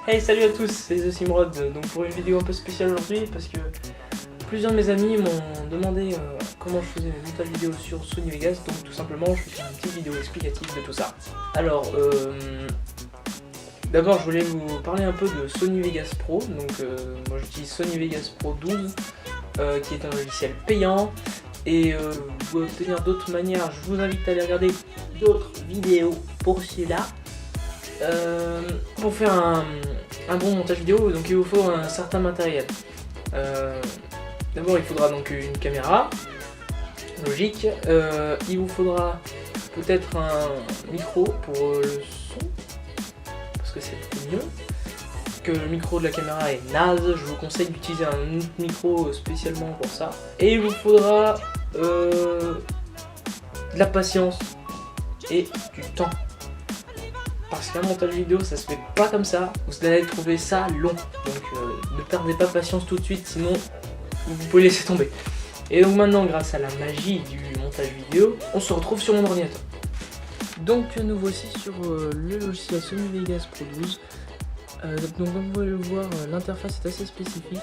Hey, salut à tous, c'est The Simrod, donc pour une vidéo un peu spéciale aujourd'hui parce que plusieurs de mes amis m'ont demandé comment je faisais mes montages vidéo sur Sony Vegas, donc tout simplement je vais faire une petite vidéo explicative de tout ça. Alors, d'abord je voulais vous parler un peu de Sony Vegas Pro, donc moi j'utilise Sony Vegas Pro 12 qui est un logiciel payant et vous pouvez obtenir d'autres manières, je vous invite à aller regarder d'autres vidéos pour celui-là. Pour faire un bon montage vidéo, donc il vous faut un certain matériel. D'abord il faudra donc une caméra, logique, il vous faudra peut-être un micro pour le son, parce que c'est beaucoup mieux, que le micro de la caméra est naze, je vous conseille d'utiliser un autre micro spécialement pour ça. Et il vous faudra de la patience et du temps. Parce qu'un montage vidéo ça se fait pas comme ça, vous allez trouver ça long, donc ne perdez pas patience tout de suite, sinon vous pouvez laisser tomber. Et donc maintenant, grâce à la magie du montage vidéo, on se retrouve sur mon ordinateur. Donc nous voici sur le logiciel Sony Vegas Pro 12. Donc comme vous pouvez le voir, l'interface est assez spécifique.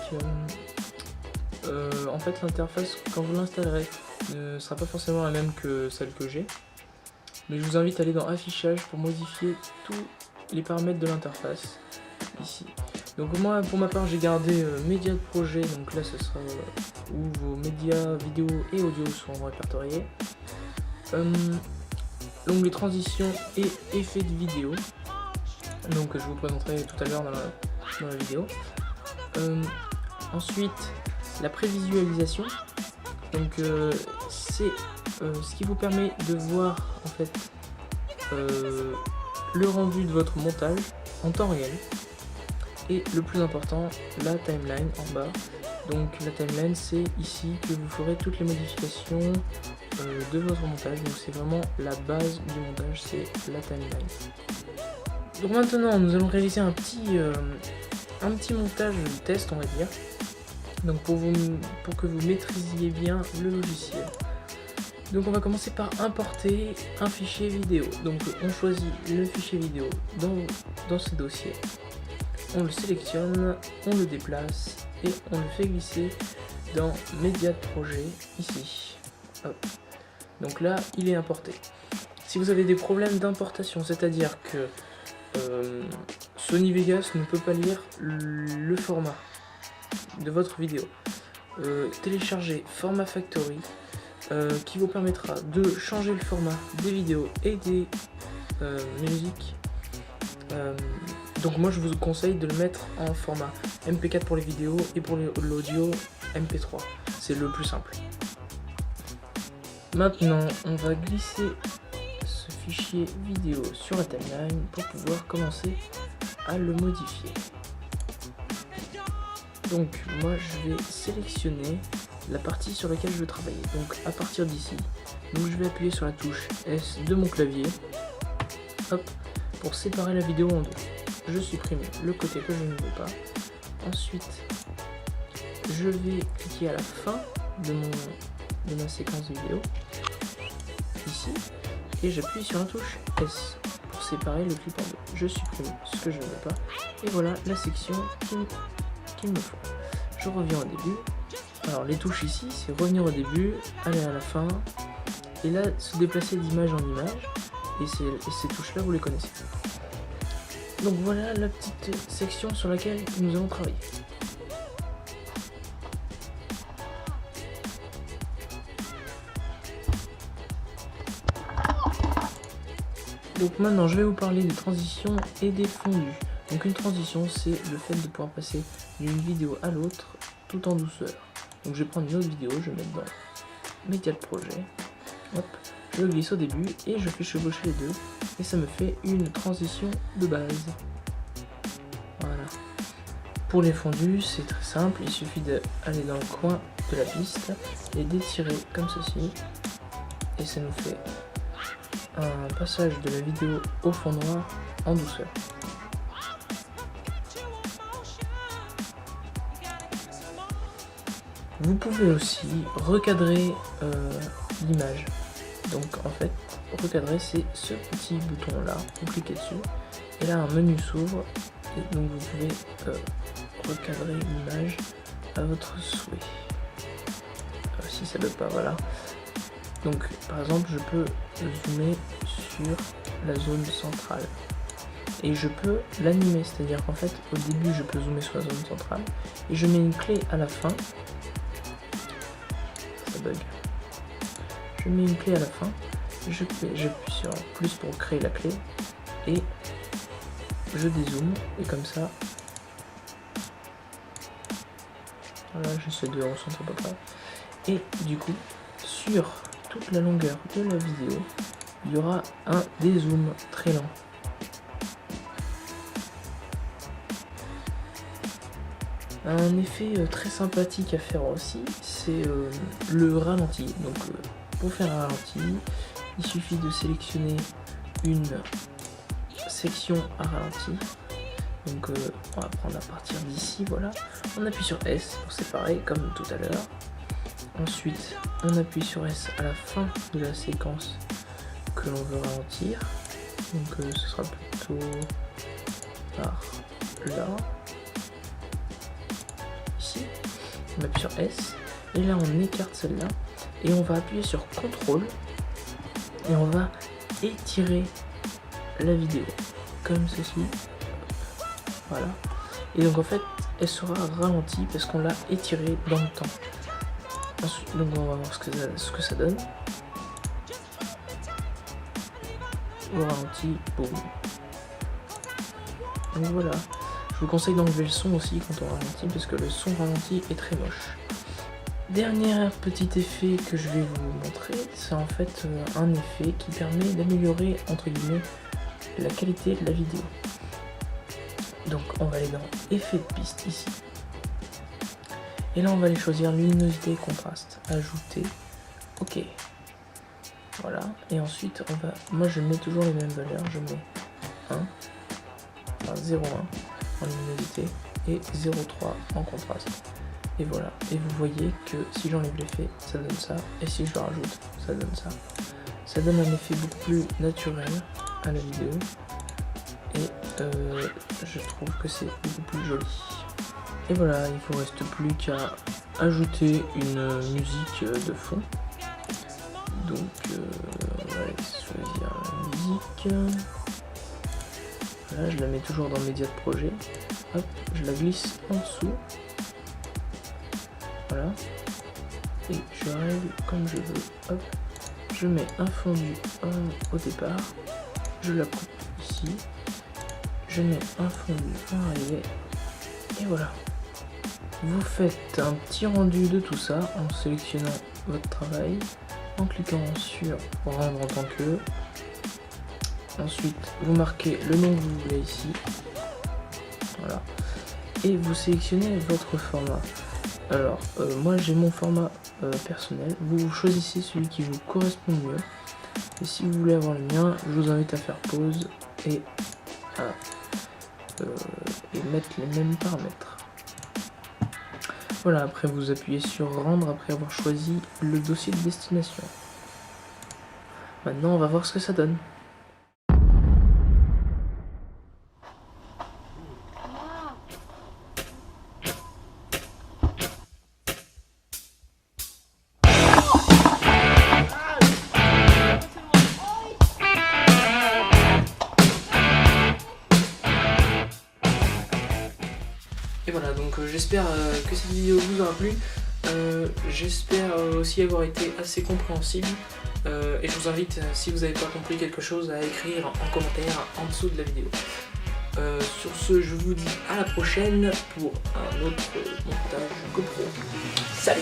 En fait l'interface, quand vous l'installerez, ne sera pas forcément la même que celle que j'ai. Mais je vous invite à aller dans affichage pour modifier tous les paramètres de l'interface ici. Donc moi pour ma part j'ai gardé médias de projet, donc là ce sera où vos médias vidéo et audio seront répertoriés. Donc les transitions et effets de vidéo, donc je vous présenterai tout à l'heure dans la vidéo. Ensuite la prévisualisation, donc c'est ce qui vous permet de voir en fait le rendu de votre montage en temps réel. Et le plus important, la timeline en bas. Donc la timeline, c'est ici que vous ferez toutes les modifications de votre montage. Donc c'est vraiment la base du montage, c'est la timeline. Donc maintenant nous allons réaliser un petit montage test, on va dire. Donc pour que vous maîtrisiez bien le logiciel. Donc on va commencer par importer un fichier vidéo. Donc on choisit le fichier vidéo dans ce dossier. On le sélectionne, on le déplace et on le fait glisser dans médias de projet ici. Hop. Donc là il est importé. Si vous avez des problèmes d'importation, c'est-à-dire que Sony Vegas ne peut pas lire le format de votre vidéo, téléchargez Format Factory qui vous permettra de changer le format des vidéos et des musiques. Donc moi je vous conseille de le mettre en format MP4 pour les vidéos et pour l'audio MP3, c'est le plus simple. Maintenant on va glisser ce fichier vidéo sur la timeline pour pouvoir commencer à le modifier. Donc moi je vais sélectionner la partie sur laquelle je veux travailler, donc à partir d'ici, donc je vais appuyer sur la touche S de mon clavier, hop, pour séparer la vidéo en deux. Je supprime le côté que je ne veux pas. Ensuite, je vais cliquer à la fin de ma séquence vidéo, ici, et j'appuie sur la touche S pour séparer le clip en deux. Je supprime ce que je ne veux pas, et voilà la section qu'il me faut. Je reviens au début. Alors les touches ici, c'est revenir au début, aller à la fin, et là se déplacer d'image en image, et ces touches là vous les connaissez. Donc voilà la petite section sur laquelle nous allons travailler. Donc maintenant je vais vous parler des transitions et des fondus. Donc une transition, c'est le fait de pouvoir passer d'une vidéo à l'autre tout en douceur. Donc je vais prendre une autre vidéo, je vais mettre dans médias de projet, hop, je le glisse au début et je fais chevaucher les deux et ça me fait une transition de base. Voilà. Pour les fondus, c'est très simple, il suffit d'aller dans le coin de la piste et d'étirer comme ceci et ça nous fait un passage de la vidéo au fond noir en douceur. Vous pouvez aussi recadrer l'image. Donc en fait, recadrer c'est ce petit bouton là, vous cliquez dessus et là un menu s'ouvre Et donc vous pouvez recadrer l'image à votre souhait. Si ça ne veut pas, voilà. Donc par exemple je peux zoomer sur la zone centrale. Et je peux l'animer, c'est-à-dire qu'en fait au début je peux zoomer sur la zone centrale et je mets une clé à la fin. Ça bug. Je mets une clé à la fin, j'appuie sur plus pour créer la clé et je dézoome et comme ça, voilà, j'essaie de recentrer à peu près. Et du coup, sur toute la longueur de la vidéo, il y aura un dézoom très lent. Un effet très sympathique à faire aussi, c'est le ralenti. Donc pour faire un ralenti, il suffit de sélectionner une section à ralenti. Donc on va prendre à partir d'ici, voilà. On appuie sur S pour séparer comme tout à l'heure. Ensuite, on appuie sur S à la fin de la séquence que l'on veut ralentir. Donc ce sera plutôt par là. Ici, on appuie sur S. Et là, on écarte celle-là. Et on va appuyer sur CTRL. Et on va étirer la vidéo. Comme ceci. Voilà. Et donc en fait, elle sera ralentie parce qu'on l'a étirée dans le temps. Ensuite, donc on va voir ce que ça donne. Au ralenti, boum. Donc voilà. Je vous conseille d'enlever le son aussi quand on ralentit parce que le son ralenti est très moche. Dernier petit effet que je vais vous montrer, c'est en fait un effet qui permet d'améliorer entre guillemets la qualité de la vidéo. Donc on va aller dans effet de piste ici. Et là on va aller choisir luminosité et contraste. Ajouter. Ok. Voilà. Et ensuite on va. Moi je mets toujours les mêmes valeurs. Je mets 1. Enfin 0,1 en luminosité et 0,3 en contraste. Et voilà. Et vous voyez que si j'enlève l'effet, ça donne ça. Et si je le rajoute, ça donne ça. Ça donne un effet beaucoup plus naturel à la vidéo. Et je trouve que c'est beaucoup plus joli. Et voilà, il ne vous reste plus qu'à ajouter une musique de fond. Donc on va choisir la musique. Voilà, je la mets toujours dans médias de projet. Hop, je la glisse en dessous. Voilà. Et je règle comme je veux. Hop, je mets un fondu au départ. Je la coupe ici. Je mets un fondu en arrivée. Et voilà. Vous faites un petit rendu de tout ça en sélectionnant votre travail, en cliquant sur rendre en tant que. Ensuite, vous marquez le nom que vous voulez ici. Voilà. Et vous sélectionnez votre format. Alors, moi j'ai mon format personnel. Vous choisissez celui qui vous correspond le mieux. Et si vous voulez avoir le mien, je vous invite à faire pause et mettre les mêmes paramètres. Voilà, après vous appuyez sur rendre après avoir choisi le dossier de destination. Maintenant on va voir ce que ça donne. Et voilà, donc j'espère que cette vidéo vous aura plu. J'espère aussi avoir été assez compréhensible. Et je vous invite, si vous n'avez pas compris quelque chose, à écrire en commentaire en dessous de la vidéo. Sur ce, je vous dis à la prochaine pour un autre montage GoPro. Salut!